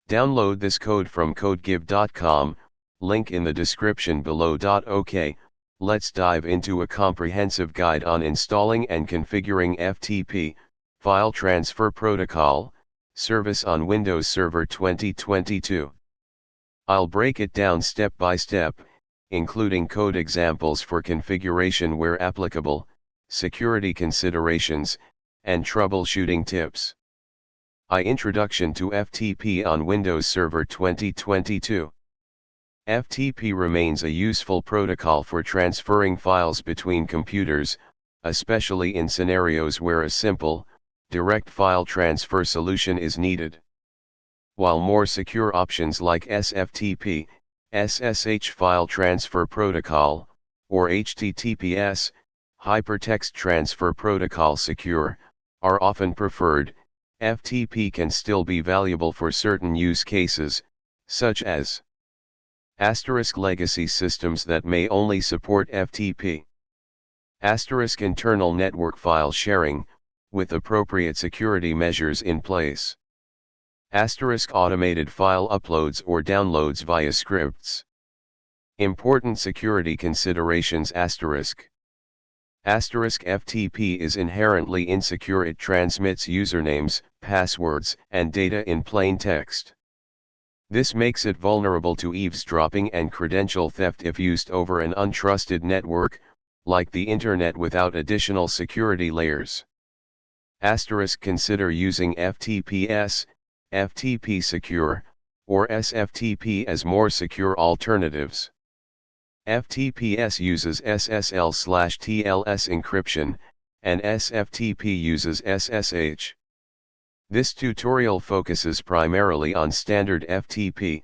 Download this code from codegive.com, link in the description below. OK, let's dive into a comprehensive guide on installing and configuring FTP, File Transfer Protocol, service on Windows Server 2022. I'll break it down step by step, including code examples for configuration where applicable, security considerations, and troubleshooting tips. Introduction to FTP on Windows Server 2022. FTP remains a useful protocol for transferring files between computers, especially in scenarios where a simple, direct file transfer solution is needed. While more secure options like sftp, SSH File Transfer Protocol, or HTTPS, Hypertext Transfer Protocol Secure, are often preferred, FTP can still be valuable for certain use cases, such as legacy systems that may only support FTP. Internal network file sharing, with appropriate security measures in place. Automated file uploads or downloads via scripts. Important security considerations. FTP is inherently insecure. It transmits usernames, passwords, and data in plain text. This makes it vulnerable to eavesdropping and credential theft if used over an untrusted network, like the Internet, without additional security layers. Consider using FTPS, FTP Secure, or SFTP as more secure alternatives. FTPS uses SSL/TLS encryption, and SFTP uses SSH. This tutorial focuses primarily on standard FTP,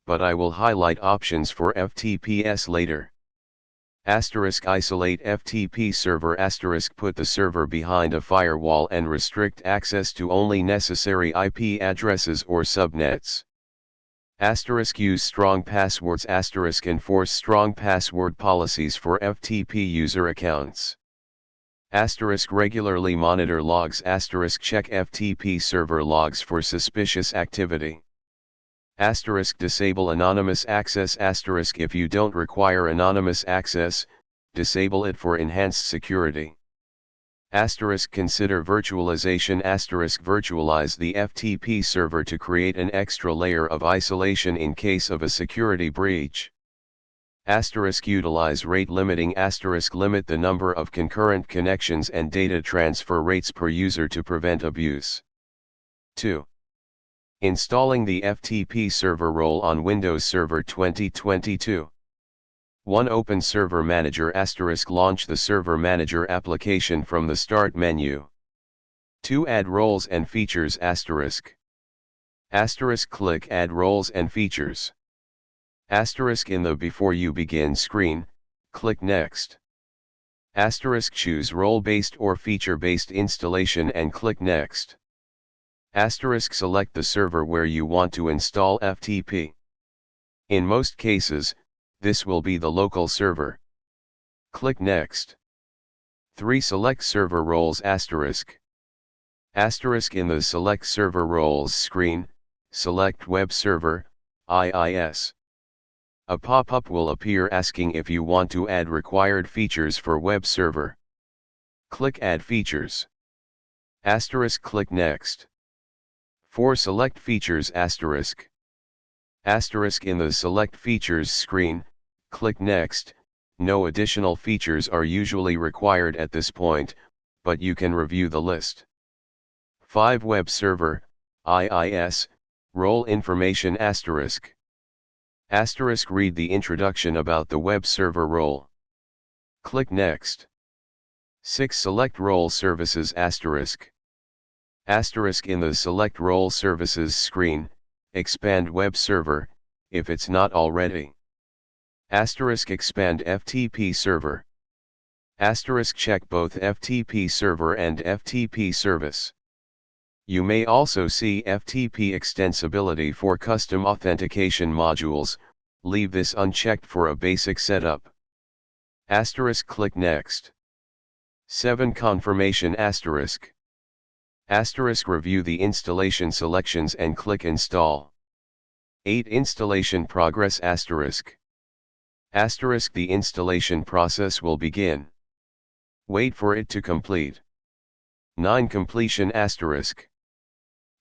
but I will highlight options for FTPS later. Isolate FTP server. Put the server behind a firewall and restrict access to only necessary IP addresses or subnets. Use strong passwords. Enforce strong password policies for FTP user accounts. Regularly monitor logs. Check FTP server logs for suspicious activity. Disable anonymous access. If you don't require anonymous access, disable it for enhanced security. Consider virtualization. Virtualize the FTP server to create an extra layer of isolation in case of a security breach. Utilize rate limiting. Limit the number of concurrent connections and data transfer rates per user to prevent abuse. 2. Installing the FTP server role on Windows Server 2022. 1. Open Server Manager. Launch the Server Manager application from the Start menu. 2. Add roles and features. Click Add roles and features. In the Before You Begin screen, click Next. Choose role-based or feature-based installation and click Next. Select the server where you want to install FTP. In most cases, this will be the local server. Click Next. 3. Select server roles. In the Select Server Roles screen, select Web Server, IIS. A pop-up will appear asking if you want to add required features for web server. Click Add Features. Click Next. 4. Select Features. In the Select Features screen, click Next. No additional features are usually required at this point, but you can review the list. 5. Web Server, IIS, Role Information. Read the introduction about the web server role. Click Next. 6. Select Role Services. In the Select Role Services screen, expand Web Server, if it's not already. Expand FTP Server. Check both FTP Server and FTP Service. You may also see FTP extensibility for custom authentication modules. Leave this unchecked for a basic setup. Click Next. 7. Confirmation. Review the installation selections and click Install. 8. Installation progress asterisk. Asterisk the installation process will begin. Wait for it to complete. 9. Completion asterisk.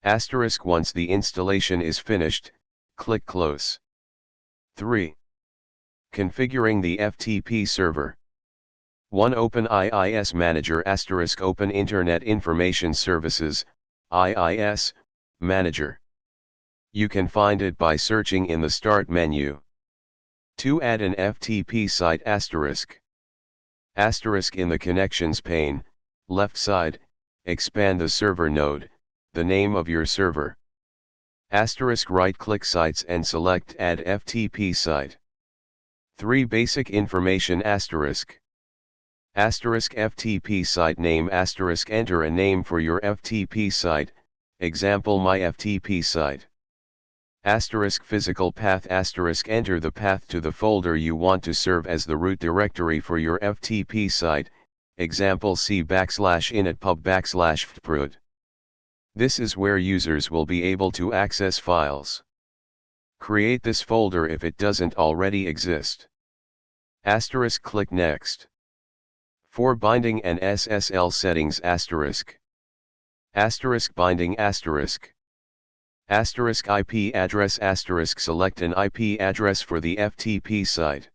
Asterisk once the installation is finished, click close. 3. Configuring the FTP server. 1. Open IIS Manager asterisk Open Internet Information Services, IIS, Manager. You can find it by searching in the Start menu. 2. Add an FTP site asterisk. Asterisk in the Connections pane, left side, expand the server node, the name of your server. Asterisk right-click Sites and select Add FTP site. 3. Basic information asterisk. Asterisk FTP site name asterisk enter a name for your FTP site, example my FTP site. Asterisk physical path asterisk enter the path to the folder you want to serve as the root directory for your FTP site, example c/initpub/ftprod. This is where users will be able to access files. Create this folder if it doesn't already exist. Asterisk click Next. 4. Binding and SSL settings asterisk. Asterisk binding asterisk. Asterisk IP address asterisk select an IP address for the FTP site.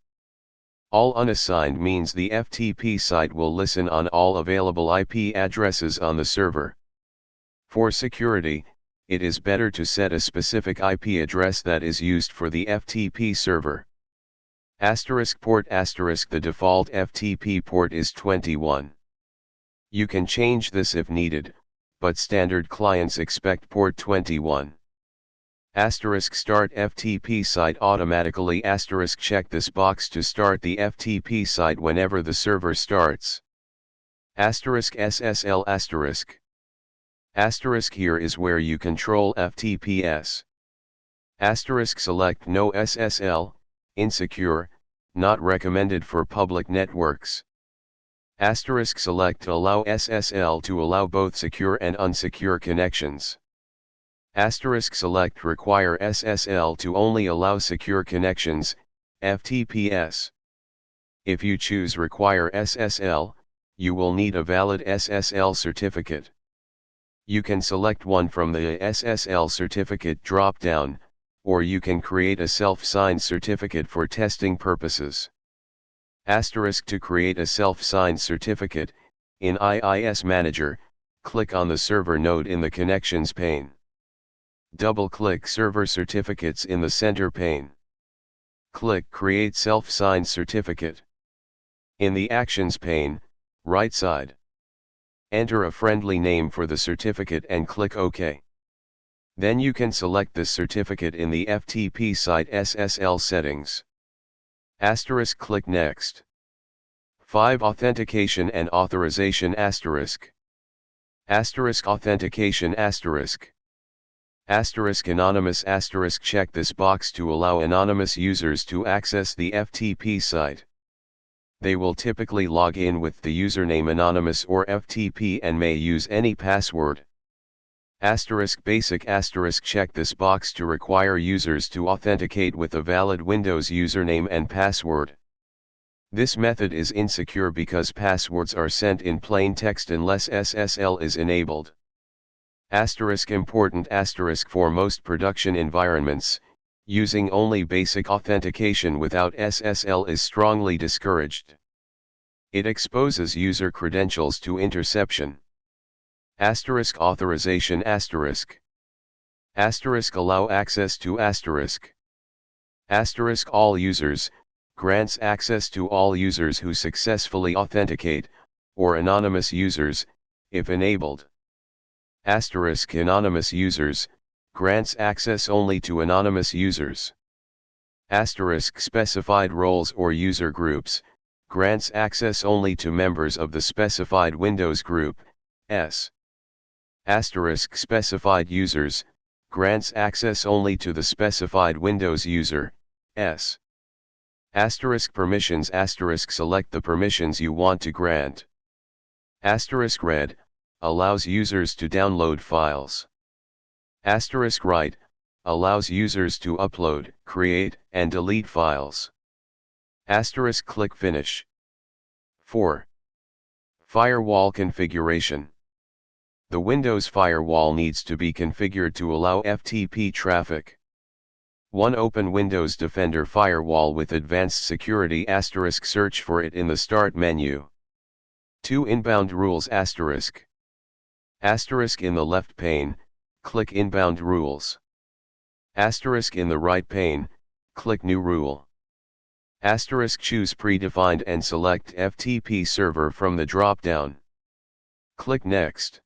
All unassigned means the FTP site will listen on all available IP addresses on the server. For security, it is better to set a specific IP address that is used for the FTP server. Asterisk port asterisk the default FTP port is 21. You can change this if needed, but standard clients expect port 21. Asterisk start FTP site automatically asterisk check this box to start the FTP site whenever the server starts. Asterisk SSL asterisk. Asterisk here is where you control FTPS. Asterisk select no SSL, insecure, not recommended for public networks. Asterisk select allow SSL to allow both secure and unsecure connections. Asterisk select require SSL to only allow secure connections, FTPS. If you choose require SSL, you will need a valid SSL certificate. You can select one from the SSL certificate drop-down, or you can create a self-signed certificate for testing purposes. Asterisk to create a self-signed certificate, in IIS Manager, click on the server node in the Connections pane. Double-click Server Certificates in the center pane. Click Create Self-Signed Certificate. In the Actions pane, right side. Enter a friendly name for the certificate and click OK. Then you can select this certificate in the FTP site SSL settings. Asterisk click Next. 5. Authentication and authorization asterisk. Asterisk authentication asterisk. Asterisk anonymous asterisk check this box to allow anonymous users to access the FTP site. They will typically log in with the username anonymous or FTP and may use any password. Asterisk basic asterisk check this box to require users to authenticate with a valid Windows username and password. This method is insecure because passwords are sent in plain text unless SSL is enabled. Asterisk important asterisk for most production environments, using only basic authentication without SSL is strongly discouraged. It exposes user credentials to interception. Asterisk authorization asterisk. Asterisk allow access to asterisk. Asterisk all users, grants access to all users who successfully authenticate, or anonymous users, if enabled. Asterisk anonymous users, grants access only to anonymous users. Asterisk specified roles or user groups, grants access only to members of the specified Windows group, S. Asterisk specified users, grants access only to the specified Windows user, S. Asterisk permissions asterisk select the permissions you want to grant. Asterisk read, allows users to download files. Asterisk write, allows users to upload, create, and delete files. Asterisk click Finish. 4. Firewall configuration. The Windows firewall needs to be configured to allow FTP traffic. 1. Open Windows Defender Firewall with Advanced Security *, search for it in the Start menu. 2. Inbound Rules *. Asterisk in the left pane, click Inbound Rules. Asterisk in the right pane, click New Rule. Asterisk choose Predefined and select FTP Server from the drop-down. Click Next.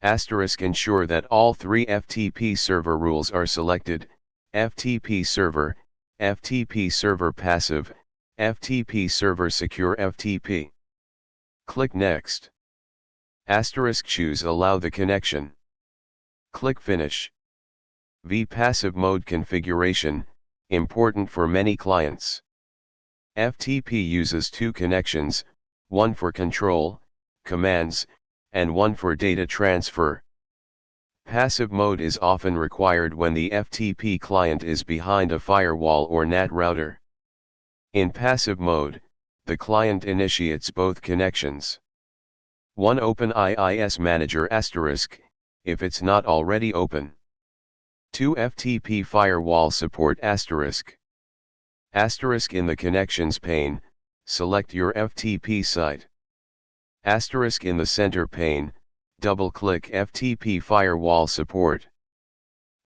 Asterisk ensure that all 3 FTP Server rules are selected: FTP Server, FTP Server Passive, FTP Server Secure FTP. Click Next. Asterisk choose Allow the connection. Click Finish. Passive mode configuration, important for many clients. FTP uses 2 connections, one for control, commands, and one for data transfer. Passive mode is often required when the FTP client is behind a firewall or NAT router. In passive mode, the client initiates both connections. 1. Open IIS Manager *, if it's not already open. 2. FTP Firewall Support *. Asterisk in the Connections pane, select your FTP site. Asterisk in the center pane, double-click FTP Firewall Support.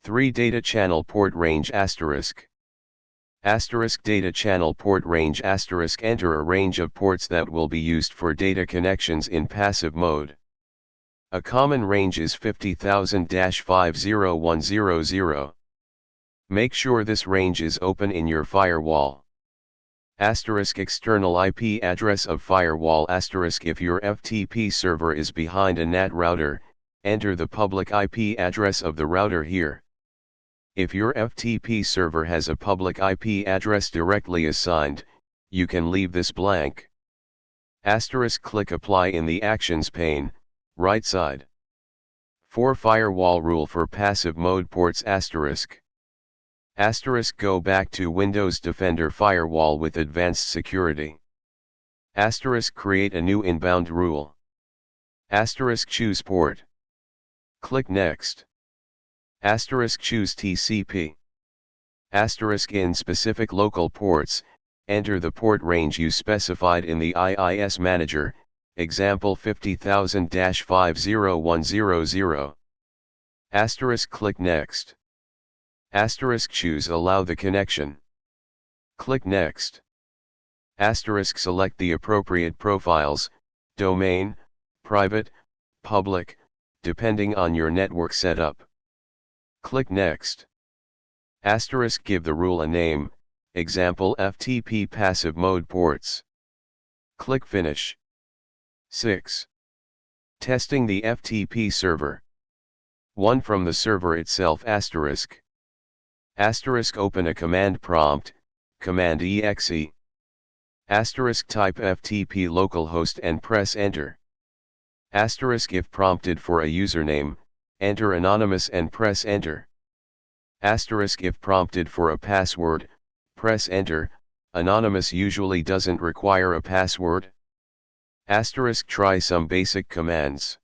3. Data Channel Port Range Asterisk Data Channel Port Range enter a range of ports that will be used for data connections in passive mode. A common range is 50,000-50100. Make sure this range is open in your firewall. External IP address of firewall. If your FTP server is behind a NAT router, enter the public IP address of the router here. If your FTP server has a public IP address directly assigned, you can leave this blank. Click Apply in the Actions pane, right side. 4. Firewall rule for passive mode ports. Go back to Windows Defender Firewall with Advanced Security. Create a new inbound rule. Choose port. Click Next. Choose TCP. In specific local ports, enter the port range you specified in the IIS Manager, example 50,000-50100. Click Next. Choose Allow the connection. Click Next. Select the appropriate profiles, domain, private, public, depending on your network setup. Click Next. Give the rule a name, example FTP passive mode ports. Click Finish. 6. Testing the FTP server. 1. From the server itself. Open a command prompt, Command exe. Type FTP localhost and press Enter. If prompted for a username, enter anonymous and press Enter. If prompted for a password, press Enter. Anonymous usually doesn't require a password. Try some basic commands.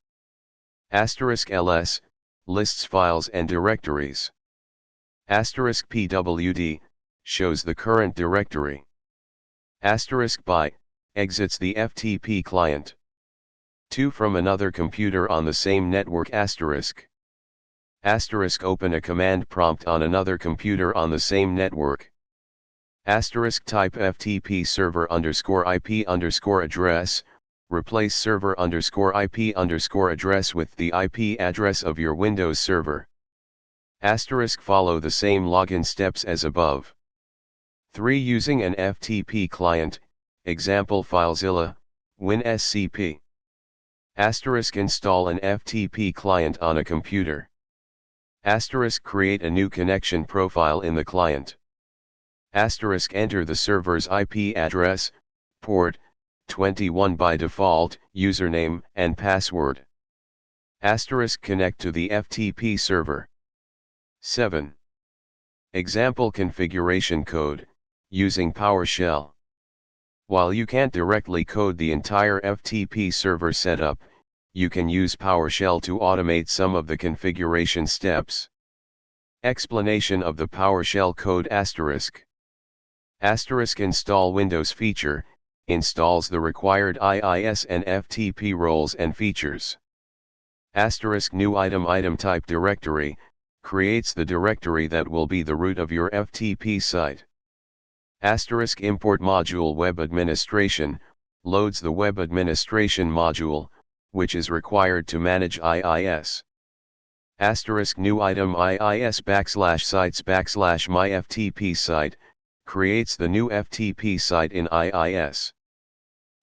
ls, lists files and directories. pwd, shows the current directory. by, exits the FTP client. 2. From another computer on the same network. Open a command prompt on another computer on the same network. Type FTP server _IP _address, replace server _IP _address with the IP address of your Windows server. Follow the same login steps as above. 3. Using an FTP client, example FileZilla, WinSCP. Install an FTP client on a computer. Create a new connection profile in the client. Enter the server's IP address, port, 21 by default, username and password. Connect to the FTP server. 7. Example configuration code, using PowerShell. While you can't directly code the entire FTP server setup, you can use PowerShell to automate some of the configuration steps. Explanation of the PowerShell code **** install Windows feature, installs the required IIS and FTP roles and features. * new item type directory, creates the directory that will be the root of your FTP site. * import module web administration, loads the web administration module, which is required to manage IIS. * new item IIS /sites /my FTP site, creates the new FTP site in IIS.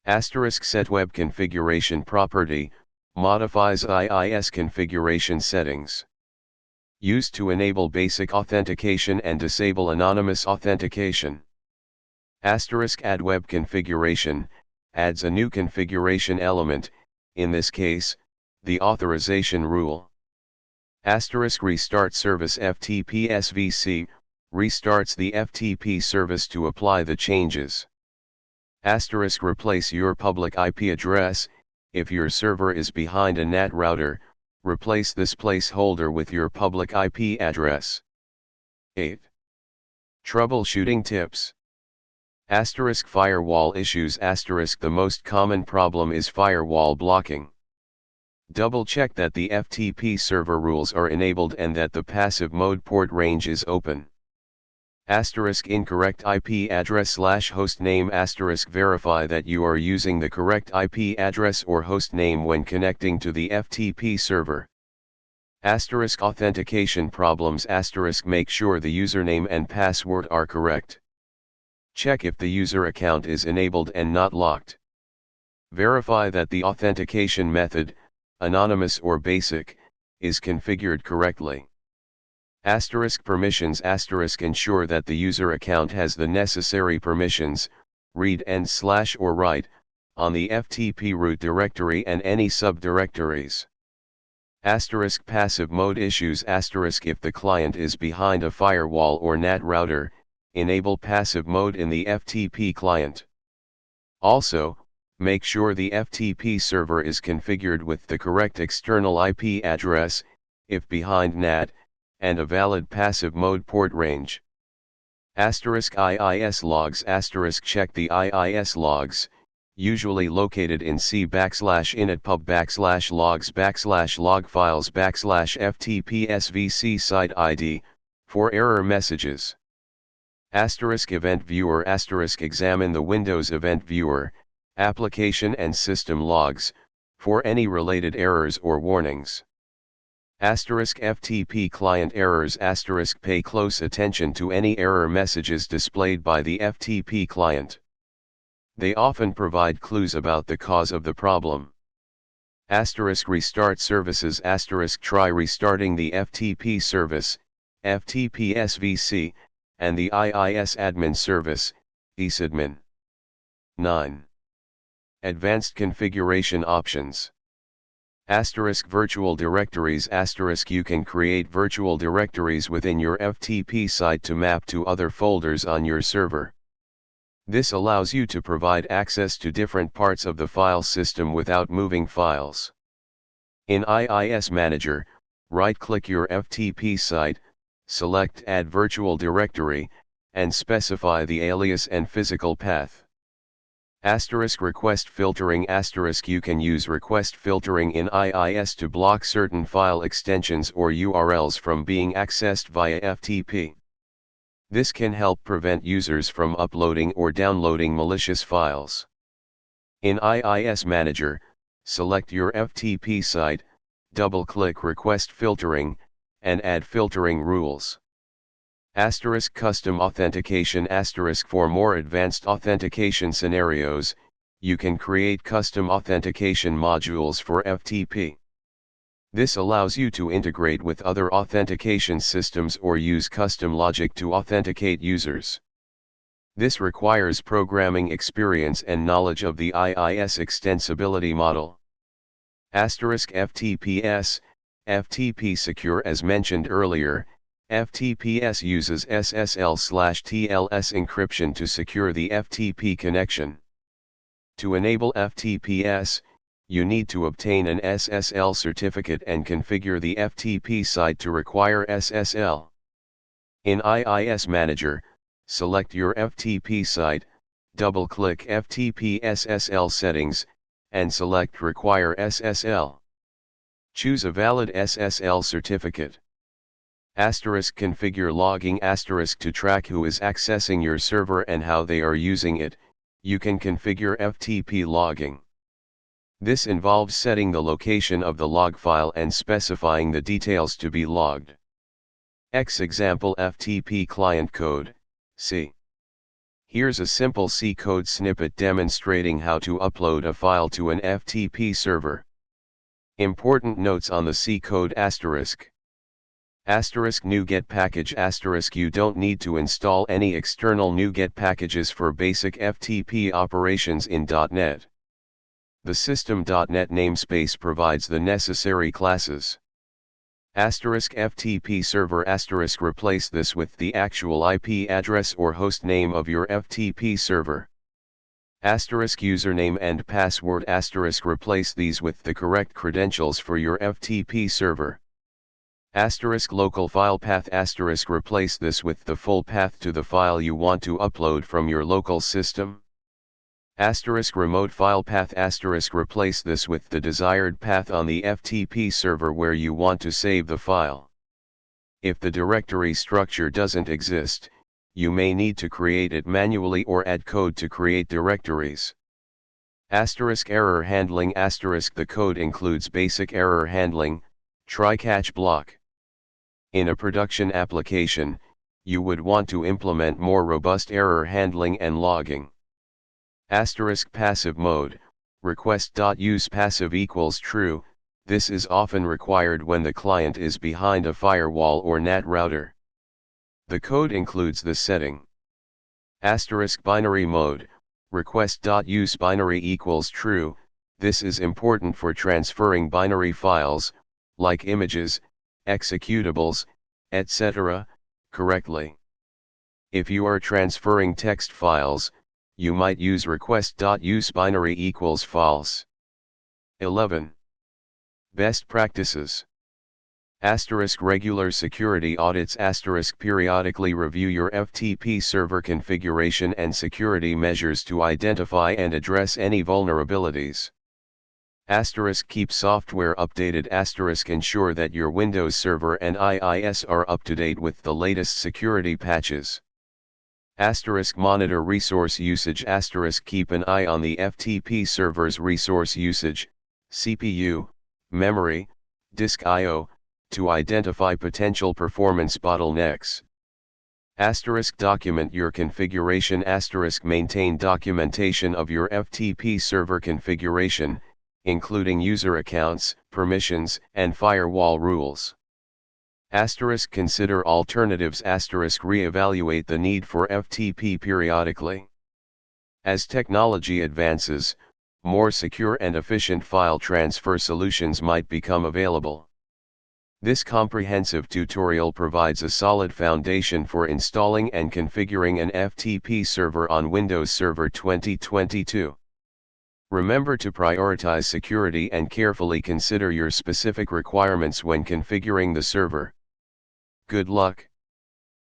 * set web configuration property, modifies IIS configuration settings. Used to enable basic authentication and disable anonymous authentication. * add web configuration, adds a new configuration element, in this case, the authorization rule. * restart service FTP SVC, restarts the FTP service to apply the changes. * replace your public IP address, if your server is behind a NAT router, replace this placeholder with your public IP address. 8. Troubleshooting tips. * firewall issues. * the most common problem is firewall blocking. Double check that the FTP server rules are enabled and that the passive mode port range is open. * incorrect IP address / host name. * verify that you are using the correct IP address or host name when connecting to the FTP server. * authentication problems. * make sure the username and password are correct. Check if the user account is enabled and not locked. Verify that the authentication method, anonymous or basic, is configured correctly. * permissions. * ensure that the user account has the necessary permissions, read and / or write, on the FTP root directory and any subdirectories. * passive mode issues. * if the client is behind a firewall or NAT router, enable passive mode in the FTP client. Also, make sure the FTP server is configured with the correct external IP address, if behind NAT, and a valid passive mode port range. * IIS logs. * check the IIS logs, usually located in c/initpub /logs /log files /FTP SVC site ID, for error messages. * event viewer. * examine the Windows event viewer, application and system logs, for any related errors or warnings. * FTP client errors. * pay close attention to any error messages displayed by the FTP client. They often provide clues about the cause of the problem. * restart services. * try restarting the FTP service, FTP SVC, and the IIS admin service, ESAdmin. 9. Advanced configuration options. * virtual directories. * you can create virtual directories within your FTP site to map to other folders on your server. This allows you to provide access to different parts of the file system without moving files. In IIS Manager, right-click your FTP site, select Add Virtual Directory, and specify the alias and physical path. * request filtering. * you can use request filtering in IIS to block certain file extensions or URLs from being accessed via FTP. This can help prevent users from uploading or downloading malicious files. In IIS Manager, select your FTP site, double-click Request Filtering, and add filtering rules. * custom authentication. * for more advanced authentication scenarios, you can create custom authentication modules for FTP. This allows you to integrate with other authentication systems or use custom logic to authenticate users. This requires programming experience and knowledge of the IIS extensibility model. * FTPS, FTP Secure. As mentioned earlier, FTPS uses SSL/TLS encryption to secure the FTP connection. To enable FTPS, you need to obtain an SSL certificate and configure the FTP site to require SSL. In IIS Manager, select your FTP site, double-click FTP SSL settings, and select Require SSL. Choose a valid SSL certificate. Configure logging to track who is accessing your server and how they are using it. You can configure FTP logging. This involves setting the location of the log file and specifying the details to be logged. Example FTP client code, C. Here's a simple C code snippet demonstrating how to upload a file to an FTP server. Important notes on the C code *. NuGet package * You don't need to install any external NuGet packages for basic FTP operations in .NET. The system.NET namespace provides the necessary classes. FTP server * replace this with the actual IP address or host name of your FTP server. Username and password * replace these with the correct credentials for your FTP server. Local file path * replace this with the full path to the file you want to upload from your local system. Remote file path * replace this with the desired path on the FTP server where you want to save the file. If the directory structure doesn't exist, you may need to create it manually or add code to create directories. Error handling * the code includes basic error handling, try-catch block. In a production application, you would want to implement more robust error handling and logging. Passive mode, request.usePassive equals true. This is often required when the client is behind a firewall or NAT router. The code includes this setting. Binary mode, request.useBinary equals true. This is important for transferring binary files, like images, executables, etc., correctly. If you are transferring text files, you might use request.useBinary equals false. 11. Best practices. Regular security audits * periodically review your FTP server configuration and security measures to identify and address any vulnerabilities. Keep software updated * ensure that your Windows Server and IIS are up to date with the latest security patches. Monitor resource usage * keep an eye on the FTP server's resource usage, CPU, memory, disk I/O, to identify potential performance bottlenecks. Document your configuration * maintain documentation of your FTP server configuration, including user accounts, permissions, and firewall rules. Consider alternatives * reevaluate the need for FTP periodically. As technology advances, more secure and efficient file transfer solutions might become available. This comprehensive tutorial provides a solid foundation for installing and configuring an FTP server on Windows Server 2022. Remember to prioritize security and carefully consider your specific requirements when configuring the server. Good luck.